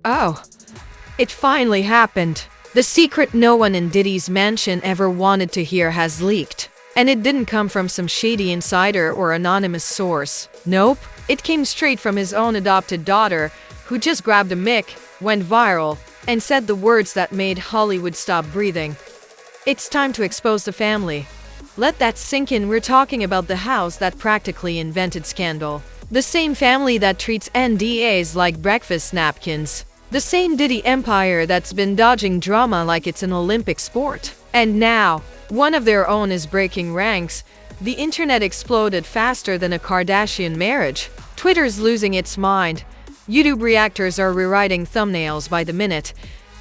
Oh, it finally happened. The secret no one in Diddy's mansion ever wanted to hear has leaked. And it didn't come from some shady insider or anonymous source. Nope, it came straight from his own adopted daughter, who just grabbed a mic, went viral, and said the words that made Hollywood stop breathing. It's time to expose the family. Let that sink in. We're talking about the house that practically invented scandal. The same family that treats NDAs like breakfast napkins. The same Diddy empire that's been dodging drama like it's an Olympic sport. And now, one of their own is breaking ranks. The internet exploded faster than a Kardashian marriage. Twitter's losing its mind. YouTube reactors are rewriting thumbnails by the minute.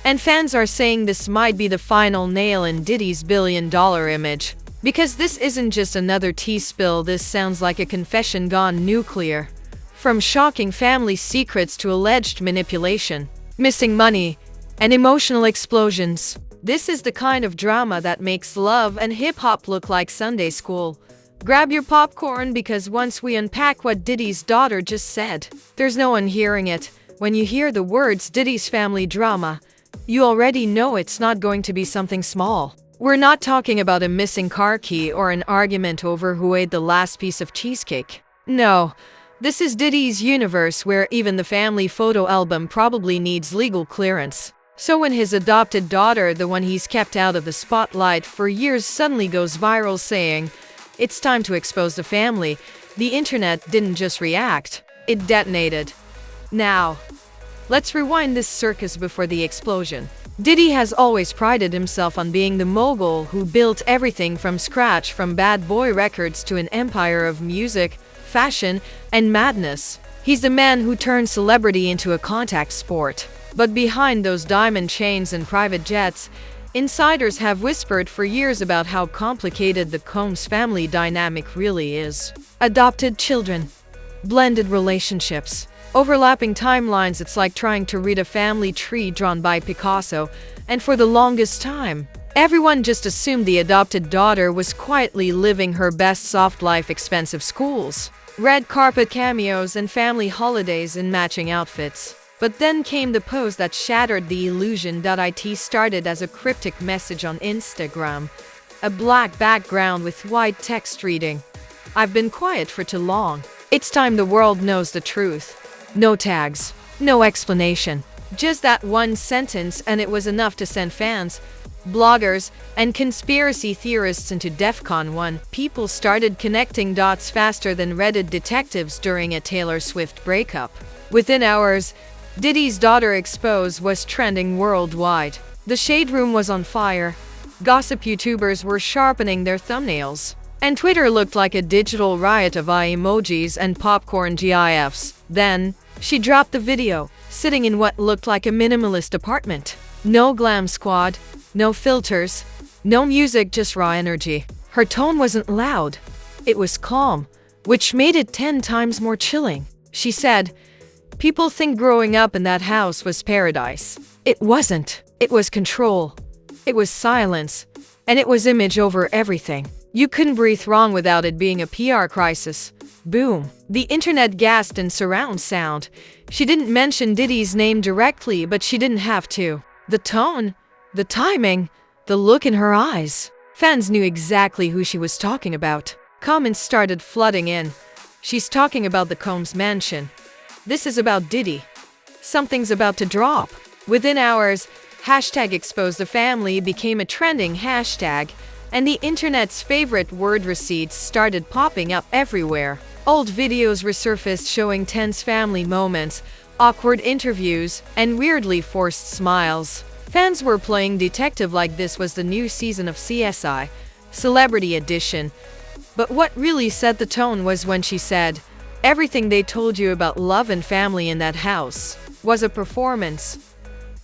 And fans are saying this might be the final nail in Diddy's billion-dollar image. Because this isn't just another tea spill, this sounds like a confession gone nuclear. From shocking family secrets to alleged manipulation, missing money, and emotional explosions. This is the kind of drama that makes love and hip-hop look like Sunday school. Grab your popcorn, because once we unpack what Diddy's daughter just said, there's no one hearing it. When you hear the words Diddy's family drama, you already know it's not going to be something small. We're not talking about a missing car key or an argument over who ate the last piece of cheesecake. No, this is Diddy's universe, where even the family photo album probably needs legal clearance. So when his adopted daughter, the one he's kept out of the spotlight for years, suddenly goes viral saying, "It's time to expose the family," the internet didn't just react, it detonated. Now, let's rewind this circus before the explosion. Diddy has always prided himself on being the mogul who built everything from scratch, from Bad Boy Records to an empire of music, fashion, and madness. He's the man who turned celebrity into a contact sport. But behind those diamond chains and private jets, insiders have whispered for years about how complicated the Combs family dynamic really is. Adopted children, blended relationships, overlapping timelines. It's like trying to read a family tree drawn by Picasso, and for the longest time, everyone just assumed the adopted daughter was quietly living her best soft life, expensive schools, red carpet cameos, and family holidays in matching outfits. But then came the post that shattered the illusion. It started as a cryptic message on Instagram, a black background with white text reading, "I've been quiet for too long. It's time the world knows the truth." No tags, no explanation, just that one sentence, and it was enough to send fans, bloggers, and conspiracy theorists into DEFCON 1. People started connecting dots faster than Reddit detectives during a Taylor Swift breakup. Within hours, Diddy's daughter exposed was trending worldwide. The shade room was on fire, gossip YouTubers were sharpening their thumbnails, and Twitter looked like a digital riot of eye emojis and popcorn GIFs. Then, she dropped the video, sitting in what looked like a minimalist apartment. No glam squad, no filters, no music, just raw energy. Her tone wasn't loud, it was calm, which made it 10 times more chilling. She said, "People think growing up in that house was paradise. It wasn't. It was control. It was silence. And it was image over everything. You couldn't breathe wrong without it being a PR crisis." Boom. The internet gasped in surround sound. She didn't mention Diddy's name directly, but she didn't have to. The tone, the timing, the look in her eyes. Fans knew exactly who she was talking about. Comments started flooding in. "She's talking about the Combs mansion. This is about Diddy. Something's about to drop." Within hours, #ExposeTheFamily became a trending hashtag, and the internet's favorite word receipts started popping up everywhere. Old videos resurfaced showing tense family moments, awkward interviews, and weirdly forced smiles. Fans were playing detective like this was the new season of CSI, Celebrity Edition. But what really set the tone was when she said, "Everything they told you about love and family in that house was a performance."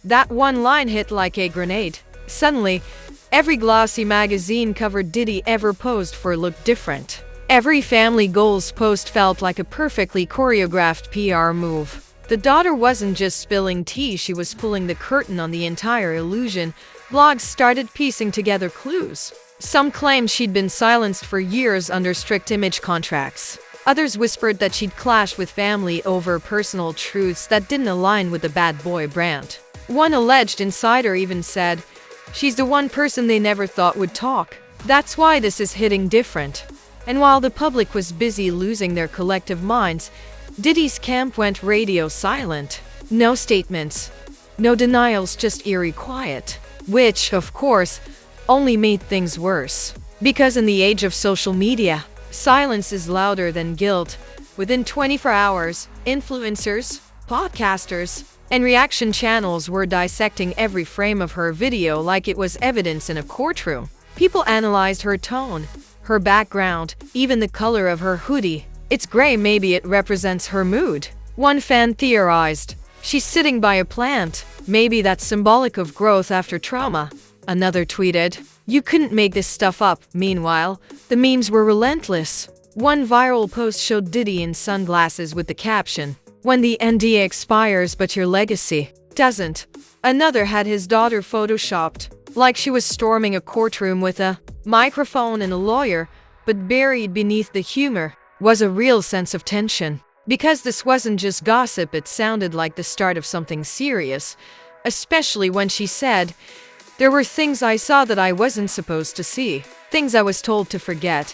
That one line hit like a grenade. Suddenly, every glossy magazine cover Diddy ever posed for looked different. Every family goals post felt like a perfectly choreographed PR move. The daughter wasn't just spilling tea, she was pulling the curtain on the entire illusion. Blogs started piecing together clues. Some claimed she'd been silenced for years under strict image contracts. Others whispered that she'd clashed with family over personal truths that didn't align with the bad boy brand. One alleged insider even said, "She's the one person they never thought would talk. That's why this is hitting different." And while the public was busy losing their collective minds, Diddy's camp went radio silent. No statements, no denials, just eerie quiet. Which, of course, only made things worse. Because in the age of social media, silence is louder than guilt. Within 24 hours, influencers, podcasters, and reaction channels were dissecting every frame of her video like it was evidence in a courtroom. People analyzed her tone, her background, even the color of her hoodie. It's gray, maybe it represents her mood. One fan theorized, she's sitting by a plant. Maybe that's symbolic of growth after trauma. Another tweeted, "You couldn't make this stuff up." Meanwhile, the memes were relentless. One viral post showed Diddy in sunglasses with the caption, "When the NDA expires but your legacy doesn't." Another had his daughter photoshopped, like she was storming a courtroom with a microphone and a lawyer, but buried beneath the humor was a real sense of tension. Because this wasn't just gossip, it sounded like the start of something serious, especially when she said, "There were things I saw that I wasn't supposed to see, things I was told to forget."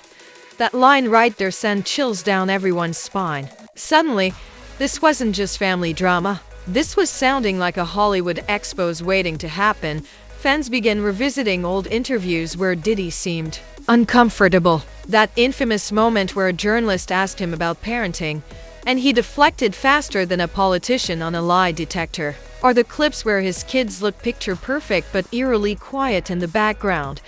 That line right there sent chills down everyone's spine. Suddenly, this wasn't just family drama. This was sounding like a Hollywood expose waiting to happen. Fans began revisiting old interviews where Diddy seemed uncomfortable. That infamous moment where a journalist asked him about parenting, and he deflected faster than a politician on a lie detector. Or the clips where his kids looked picture perfect but eerily quiet in the background.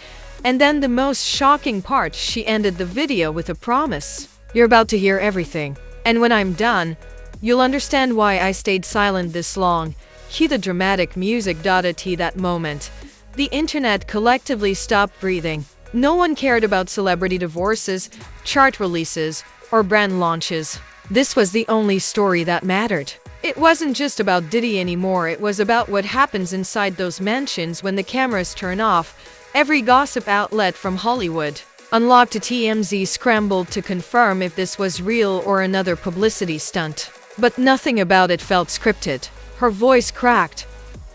And then the most shocking part, she ended the video with a promise. "You're about to hear everything. And when I'm done, you'll understand why I stayed silent this long." Cue the dramatic music. At that moment, the internet collectively stopped breathing. No one cared about celebrity divorces, chart releases, or brand launches. This was the only story that mattered. It wasn't just about Diddy anymore, it was about what happens inside those mansions when the cameras turn off. Every gossip outlet from Hollywood, Unlocked to TMZ, scrambled to confirm if this was real or another publicity stunt. But nothing about it felt scripted. Her voice cracked.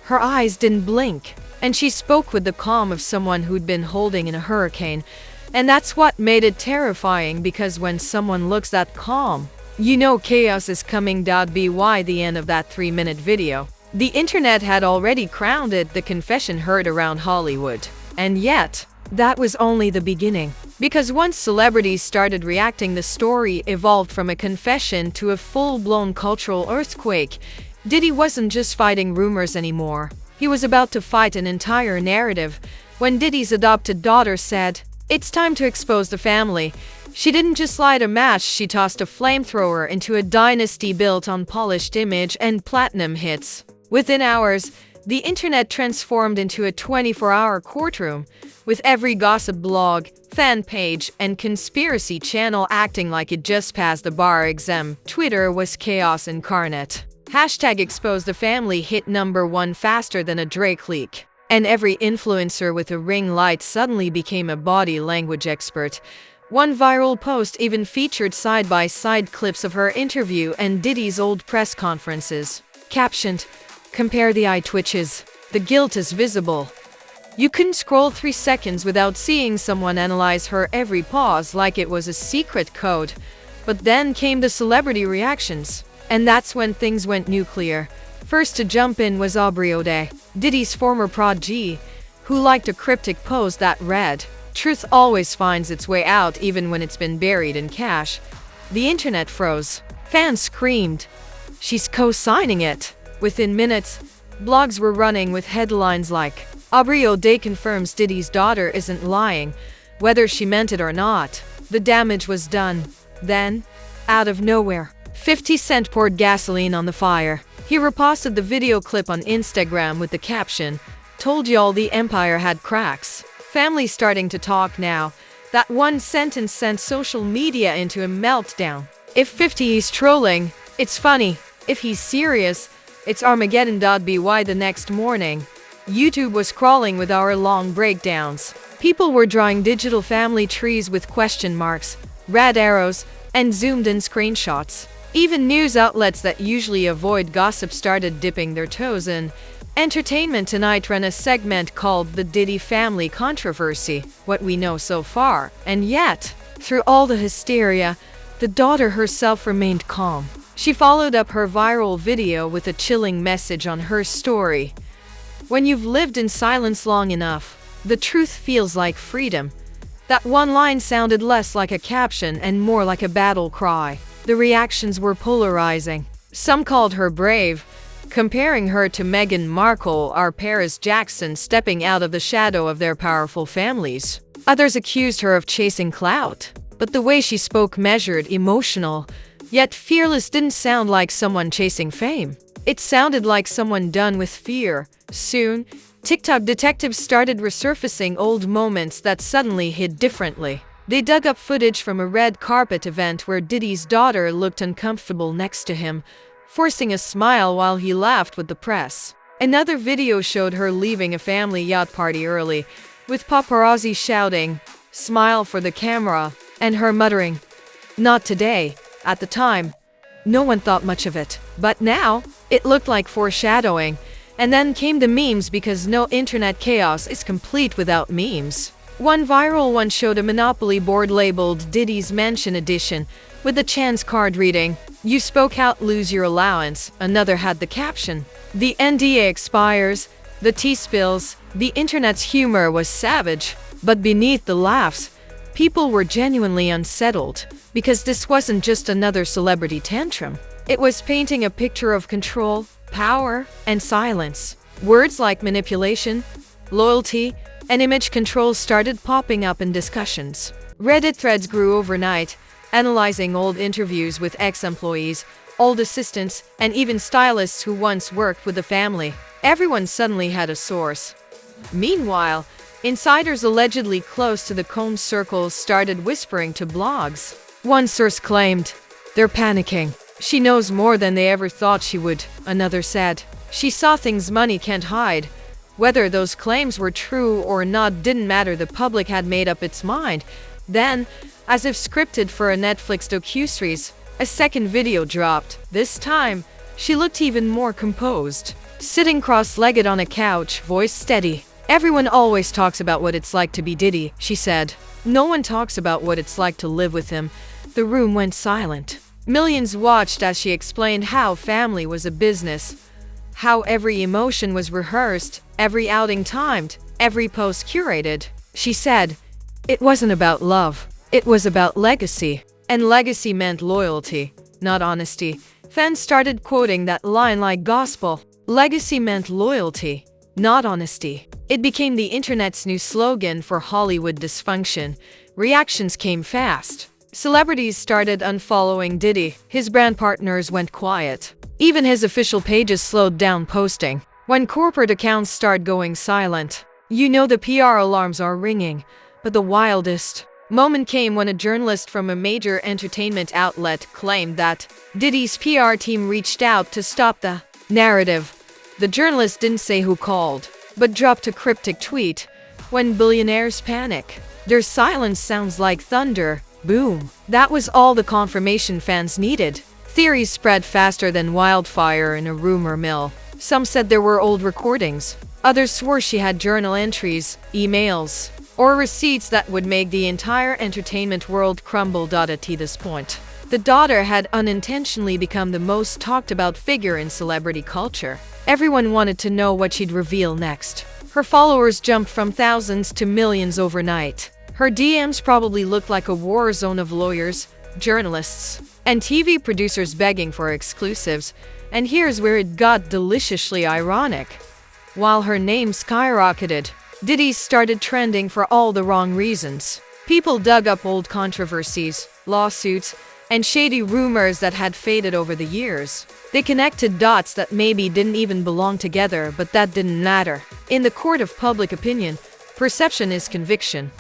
Her eyes didn't blink. And she spoke with the calm of someone who'd been holding in a hurricane. And that's what made it terrifying, because when someone looks that calm, you know chaos is coming. By the end of that 3-minute video, the internet had already crowned it the confession heard around Hollywood. And yet, that was only the beginning. Because once celebrities started reacting, the story evolved from a confession to a full-blown cultural earthquake. Diddy wasn't just fighting rumors anymore. He was about to fight an entire narrative. When Diddy's adopted daughter said, "It's time to expose the family," she didn't just light a match, she tossed a flamethrower into a dynasty built on polished image and platinum hits. Within hours, the internet transformed into a 24-hour courtroom, with every gossip blog, fan page, and conspiracy channel acting like it just passed the bar exam. Twitter was chaos incarnate. #expose the family hit #1 faster than a Drake leak. And every influencer with a ring light suddenly became a body language expert. One viral post even featured side-by-side clips of her interview and Diddy's old press conferences. Captioned, "Compare the eye twitches. The guilt is visible." You couldn't scroll 3 seconds without seeing someone analyze her every pause like it was a secret code. But then came the celebrity reactions. And that's when things went nuclear. First to jump in was Aubrey O'Day, Diddy's former protege, who liked a cryptic post that read, "Truth always finds its way out even when it's been buried in cash." The internet froze. Fans screamed, "She's co-signing it." Within minutes, blogs were running with headlines like, "Aubrey O'Day confirms Diddy's daughter isn't lying, whether she meant it or not." The damage was done. Then, out of nowhere, 50 Cent poured gasoline on the fire. He reposted the video clip on Instagram with the caption, "Told y'all the empire had cracks." Family starting to talk now. That one sentence sent social media into a meltdown. If 50 is trolling, it's funny. If he's serious, it's Armageddon. By the next morning, YouTube was crawling with hour-long breakdowns. People were drawing digital family trees with question marks, red arrows, and zoomed-in screenshots. Even news outlets that usually avoid gossip started dipping their toes in. Entertainment Tonight ran a segment called The Diddy Family Controversy, what we know so far. And yet, through all the hysteria, the daughter herself remained calm. She followed up her viral video with a chilling message on her story. When you've lived in silence long enough, the truth feels like freedom. That one line sounded less like a caption and more like a battle cry. The reactions were polarizing. Some called her brave, comparing her to Meghan Markle or Paris Jackson stepping out of the shadow of their powerful families. Others accused her of chasing clout. But the way she spoke, measured, emotional, yet fearless, didn't sound like someone chasing fame. It sounded like someone done with fear. Soon, TikTok detectives started resurfacing old moments that suddenly hit differently. They dug up footage from a red carpet event where Diddy's daughter looked uncomfortable next to him, forcing a smile while he laughed with the press. Another video showed her leaving a family yacht party early, with paparazzi shouting, "Smile for the camera," and her muttering, "Not today." At the time, no one thought much of it. But now, it looked like foreshadowing. And then came the memes, because no internet chaos is complete without memes. One viral one showed a Monopoly board labeled Diddy's Mansion Edition, with the chance card reading, "You spoke out, lose your allowance." Another had the caption, "The NDA expires, the tea spills." The internet's humor was savage, but beneath the laughs, people were genuinely unsettled, because this wasn't just another celebrity tantrum. It was painting a picture of control, power, and silence. Words like manipulation, loyalty, and image control started popping up in discussions. Reddit threads grew overnight, analyzing old interviews with ex-employees, old assistants, and even stylists who once worked with the family. Everyone suddenly had a source. Meanwhile, insiders allegedly close to the Combs circles started whispering to blogs. One source claimed, "They're panicking. She knows more than they ever thought she would." Another said, "She saw things money can't hide." Whether those claims were true or not didn't matter. The public had made up its mind. Then, as if scripted for a Netflix docuseries, a second video dropped. This time, she looked even more composed. Sitting cross-legged on a couch, voice steady. "Everyone always talks about what it's like to be Diddy," she said. "No one talks about what it's like to live with him." The room went silent. Millions watched as she explained how family was a business, how every emotion was rehearsed, every outing timed, every post curated. She said, "It wasn't about love. It was about legacy." And legacy meant loyalty, not honesty. Fans started quoting that line like gospel. Legacy meant loyalty, not honesty. It became the internet's new slogan for Hollywood dysfunction. Reactions came fast. Celebrities started unfollowing Diddy. His brand partners went quiet. Even his official pages slowed down posting. When corporate accounts start going silent, you know the PR alarms are ringing. But the wildest moment came when a journalist from a major entertainment outlet claimed that Diddy's PR team reached out to stop the narrative. The journalist didn't say who called, but dropped a cryptic tweet. "When billionaires panic, their silence sounds like thunder." Boom. That was all the confirmation fans needed. Theories spread faster than wildfire in a rumor mill. Some said there were old recordings. Others swore she had journal entries, emails, or receipts that would make the entire entertainment world crumble. At this point, the daughter had unintentionally become the most talked about figure in celebrity culture. Everyone wanted to know what she'd reveal next. Her followers jumped from thousands to millions overnight. Her DMs probably looked like a war zone of lawyers, journalists, and TV producers begging for exclusives. And here's where it got deliciously ironic. While her name skyrocketed, Diddy started trending for all the wrong reasons. People dug up old controversies, lawsuits, and shady rumors that had faded over the years. They connected dots that maybe didn't even belong together, but that didn't matter. In the court of public opinion, perception is conviction.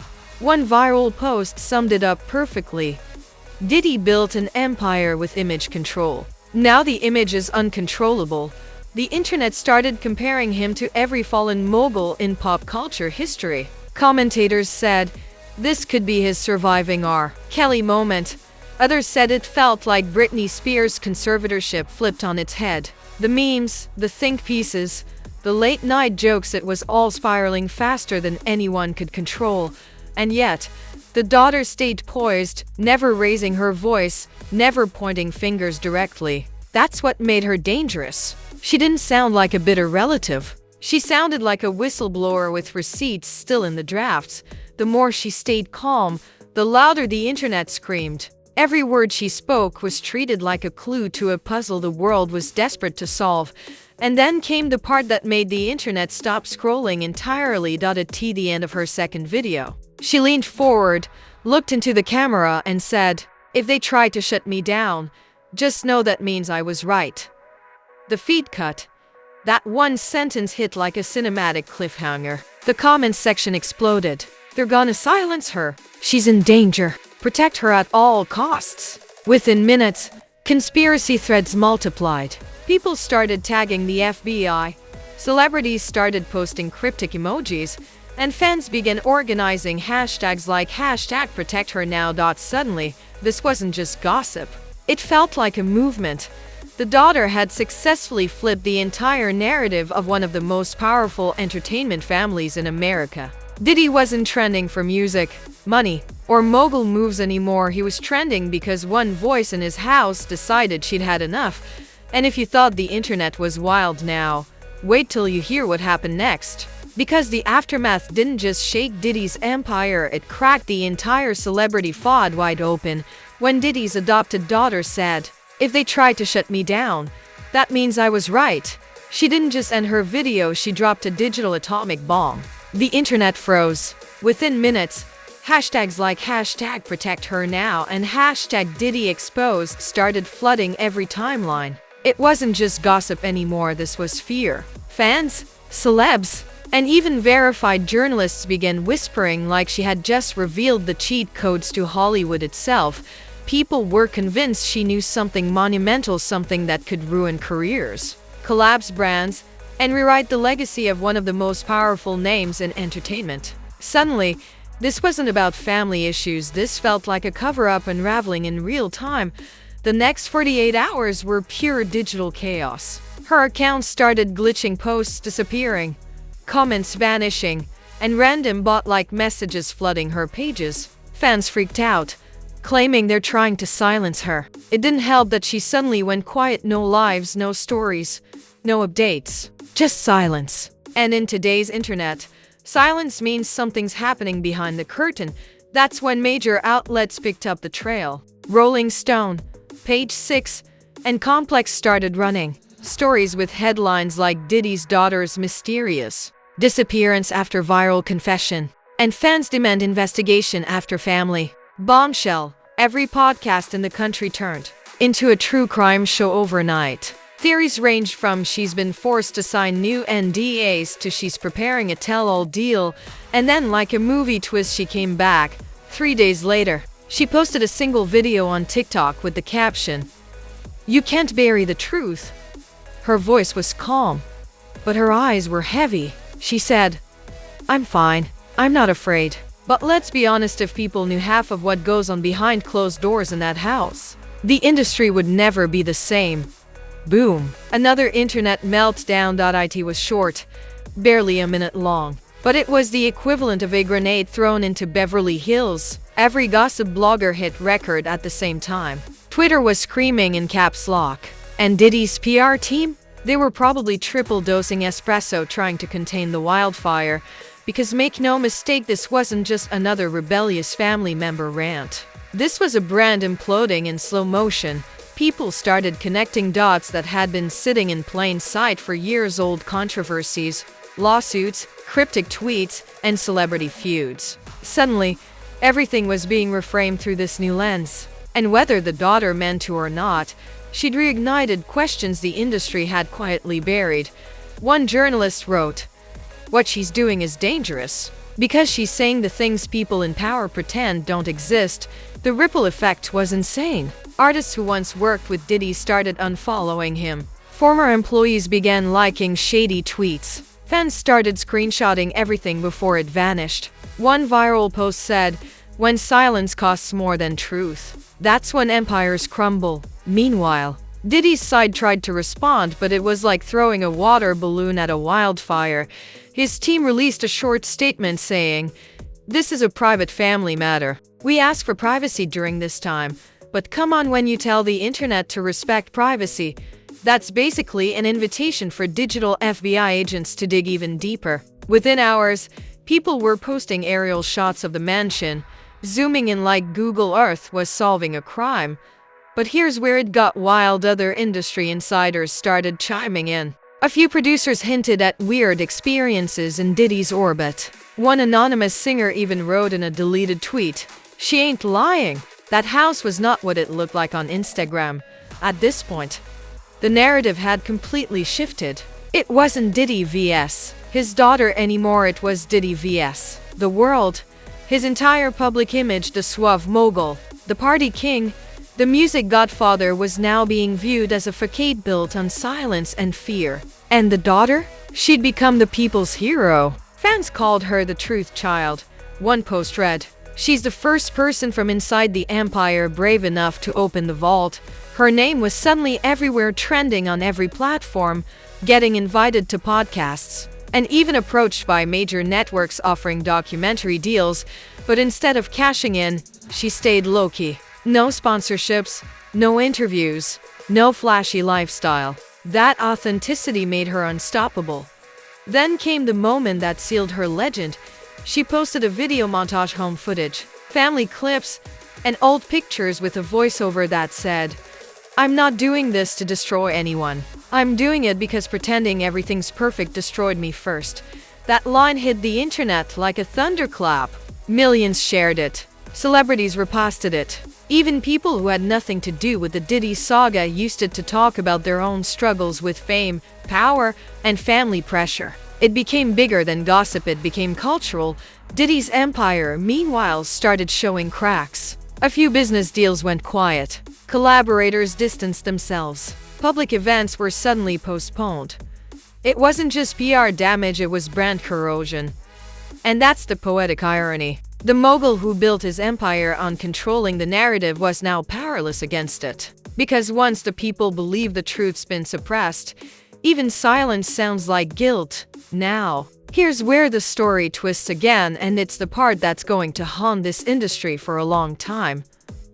One viral post summed it up perfectly. Diddy built an empire with image control. Now the image is uncontrollable. The internet started comparing him to every fallen mogul in pop culture history. Commentators said, "This could be his surviving R. Kelly moment." Others said it felt like Britney Spears' conservatorship flipped on its head. The memes, the think pieces, the late-night jokes, it was all spiraling faster than anyone could control. And yet, the daughter stayed poised, never raising her voice, never pointing fingers directly. That's what made her dangerous. She didn't sound like a bitter relative. She sounded like a whistleblower with receipts still in the drafts. The more she stayed calm, the louder the internet screamed. Every word she spoke was treated like a clue to a puzzle the world was desperate to solve. And then came the part that made the internet stop scrolling entirely. At the end of her second video, she leaned forward, looked into the camera and said, "If they try to shut me down, just know that means I was right." The feed cut. That one sentence hit like a cinematic cliffhanger. The comments section exploded. "They're gonna silence her. She's in danger. Protect her at all costs." Within minutes, conspiracy threads multiplied. People started tagging the FBI, celebrities started posting cryptic emojis, and fans began organizing hashtags like #ProtectHerNow. Suddenly, this wasn't just gossip. It felt like a movement. The daughter had successfully flipped the entire narrative of one of the most powerful entertainment families in America. Diddy wasn't trending for music, money, or mogul moves anymore. He was trending because one voice in his house decided she'd had enough. And if you thought the internet was wild now, wait till you hear what happened next. Because the aftermath didn't just shake Diddy's empire, it cracked the entire celebrity feud wide open when Diddy's adopted daughter said, "If they try to shut me down, that means I was right." She didn't just end her video, she dropped a digital atomic bomb. The internet froze. Within minutes, hashtags like #ProtectHerNow and #DiddyExposed started flooding every timeline. It wasn't just gossip anymore, this was fear. Fans, celebs, and even verified journalists began whispering like she had just revealed the cheat codes to Hollywood itself. People were convinced she knew something monumental, something that could ruin careers, collapse brands, and rewrite the legacy of one of the most powerful names in entertainment. Suddenly, this wasn't about family issues, this felt like a cover-up unraveling in real time. The next 48 hours were pure digital chaos. Her account started glitching, posts disappearing, comments vanishing, and random bot-like messages flooding her pages. Fans freaked out, claiming they're trying to silence her. It didn't help that she suddenly went quiet. No lives, no stories, no updates, just silence. And in today's internet, silence means something's happening behind the curtain. That's when major outlets picked up the trail. Rolling Stone, Page 6, and Complex started running stories with headlines like "Diddy's daughter's mysterious disappearance after viral confession," and "Fans demand investigation after family bombshell." Every podcast in the country turned into a true crime show overnight. Theories ranged from she's been forced to sign new NDAs to she's preparing a tell-all deal, and then like a movie twist she came back. 3 days later, she posted a single video on TikTok with the caption, "You can't bury the truth." Her voice was calm, but her eyes were heavy. She said, "I'm fine. I'm not afraid." But let's be honest, if people knew half of what goes on behind closed doors in that house, the industry would never be the same. Boom. Another internet meltdown. It was short, barely a minute long, but it was the equivalent of a grenade thrown into Beverly Hills. Every gossip blogger hit record at the same time. Twitter was screaming in caps lock. And Diddy's PR team? They were probably triple dosing espresso trying to contain the wildfire. Because make no mistake, this wasn't just another rebellious family member rant. This was a brand imploding in slow motion. People started connecting dots that had been sitting in plain sight for years. Old controversies, lawsuits, cryptic tweets, and celebrity feuds. Suddenly, everything was being reframed through this new lens. And whether the daughter meant to or not, she'd reignited questions the industry had quietly buried. One journalist wrote, "What she's doing is dangerous. Because she's saying the things people in power pretend don't exist." The ripple effect was insane. Artists who once worked with Diddy started unfollowing him. Former employees began liking shady tweets. Fans started screenshotting everything before it vanished. One viral post said, "When silence costs more than truth." That's when empires crumble. Meanwhile, Diddy's side tried to respond, but it was like throwing a water balloon at a wildfire. His team released a short statement saying, "This is a private family matter. We ask for privacy during this time, but come on when you tell the internet to respect privacy." That's basically an invitation for digital FBI agents to dig even deeper. Within hours, people were posting aerial shots of the mansion, zooming in like Google Earth was solving a crime. But here's where it got wild. Other industry insiders started chiming in. A few producers hinted at weird experiences in Diddy's orbit. One anonymous singer even wrote in a deleted tweet, "She ain't lying. That house was not what it looked like on Instagram." At this point, the narrative had completely shifted. It wasn't Diddy vs. his daughter anymore, it was Diddy vs. the world. His entire public image, the suave mogul, the party king, the music godfather, was now being viewed as a facade built on silence and fear. And the daughter? She'd become the people's hero. Fans called her the truth child. One post read, "She's the first person from inside the empire brave enough to open the vault." Her name was suddenly everywhere, trending on every platform, getting invited to podcasts, and even approached by major networks offering documentary deals. But instead of cashing in, she stayed low-key. No sponsorships, no interviews, no flashy lifestyle. That authenticity made her unstoppable. Then came the moment that sealed her legend. She posted a video montage, home footage, family clips, and old pictures with a voiceover that said, "I'm not doing this to destroy anyone. I'm doing it because pretending everything's perfect destroyed me first." That line hit the internet like a thunderclap. Millions shared it. Celebrities reposted it. Even people who had nothing to do with the Diddy saga used it to talk about their own struggles with fame, power, and family pressure. It became bigger than gossip, it became cultural. Diddy's empire, meanwhile, started showing cracks. A few business deals went quiet. Collaborators distanced themselves. Public events were suddenly postponed. It wasn't just PR damage, it was brand corrosion. And that's the poetic irony. The mogul who built his empire on controlling the narrative was now powerless against it. Because once the people believe the truth's been suppressed, even silence sounds like guilt. Now, here's where the story twists again, and it's the part that's going to haunt this industry for a long time.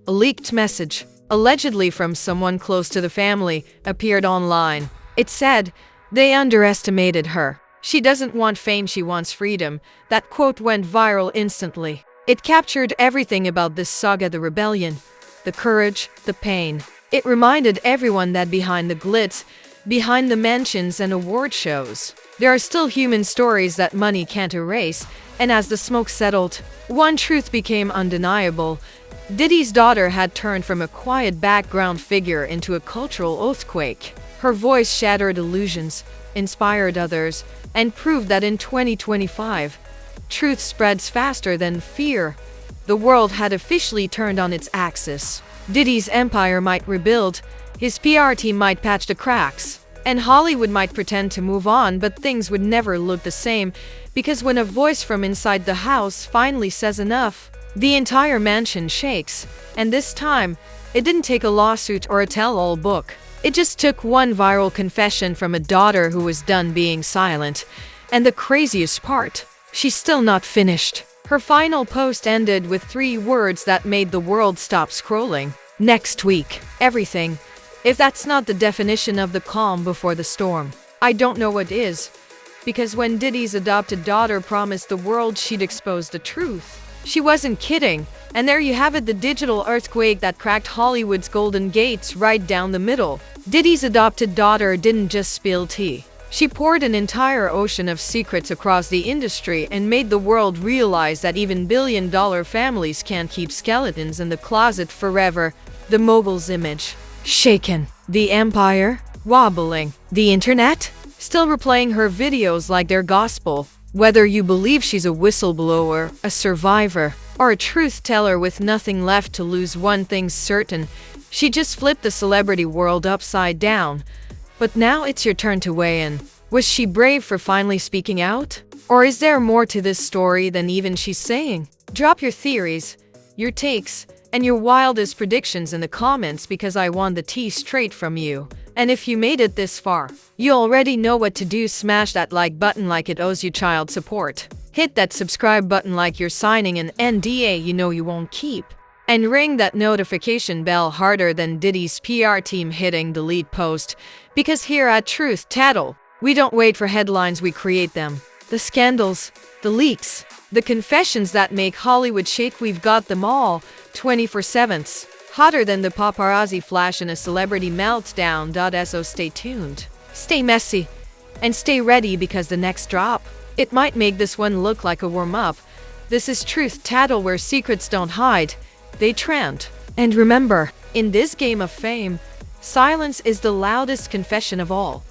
A leaked message, allegedly from someone close to the family, appeared online. It said, "They underestimated her. She doesn't want fame, she wants freedom." That quote went viral instantly. It captured everything about this saga: the rebellion, the courage, the pain. It reminded everyone that behind the glitz, behind the mentions and award shows, there are still human stories that money can't erase. And as the smoke settled, one truth became undeniable. Diddy's daughter had turned from a quiet background figure into a cultural earthquake. Her voice shattered illusions, inspired others, and proved that in 2025, truth spreads faster than fear. The world had officially turned on its axis. Diddy's empire might rebuild, his PR team might patch the cracks, and Hollywood might pretend to move on, but things would never look the same, because when a voice from inside the house finally says enough, the entire mansion shakes. And this time, it didn't take a lawsuit or a tell-all book. It just took one viral confession from a daughter who was done being silent. And the craziest part, she's still not finished. Her final post ended with 3 words that made the world stop scrolling. "Next week, everything." If that's not the definition of the calm before the storm, I don't know what is. Because when Diddy's adopted daughter promised the world she'd expose the truth, she wasn't kidding. And there you have it, the digital earthquake that cracked Hollywood's golden gates right down the middle. Diddy's adopted daughter didn't just spill tea. She poured an entire ocean of secrets across the industry and made the world realize that even billion-dollar families can't keep skeletons in the closet forever. The mogul's image shaken, the empire wobbling, the internet still replaying her videos like they're gospel. Whether you believe she's a whistleblower, a survivor, or a truth teller with nothing left to lose, one thing's certain: she just flipped the celebrity world upside down. But now it's your turn to weigh in. Was she brave for finally speaking out? Or is there more to this story than even she's saying? Drop your theories, your takes, and your wildest predictions in the comments because I want the tea straight from you. And if you made it this far, you already know what to do. Smash that like button like it owes you child support. Hit that subscribe button like you're signing an NDA you know you won't keep. And ring that notification bell harder than Diddy's PR team hitting delete post. Because here at Truth Tattle, we don't wait for headlines, we create them. The scandals, the leaks, the confessions that make Hollywood shake, we've got them all, 24/7. Hotter than the paparazzi flash in a celebrity meltdown. So stay tuned, stay messy, and stay ready because the next drop, it might make this one look like a warm-up. This is Truth Tattle, where secrets don't hide, they trend. And remember, in this game of fame, silence is the loudest confession of all.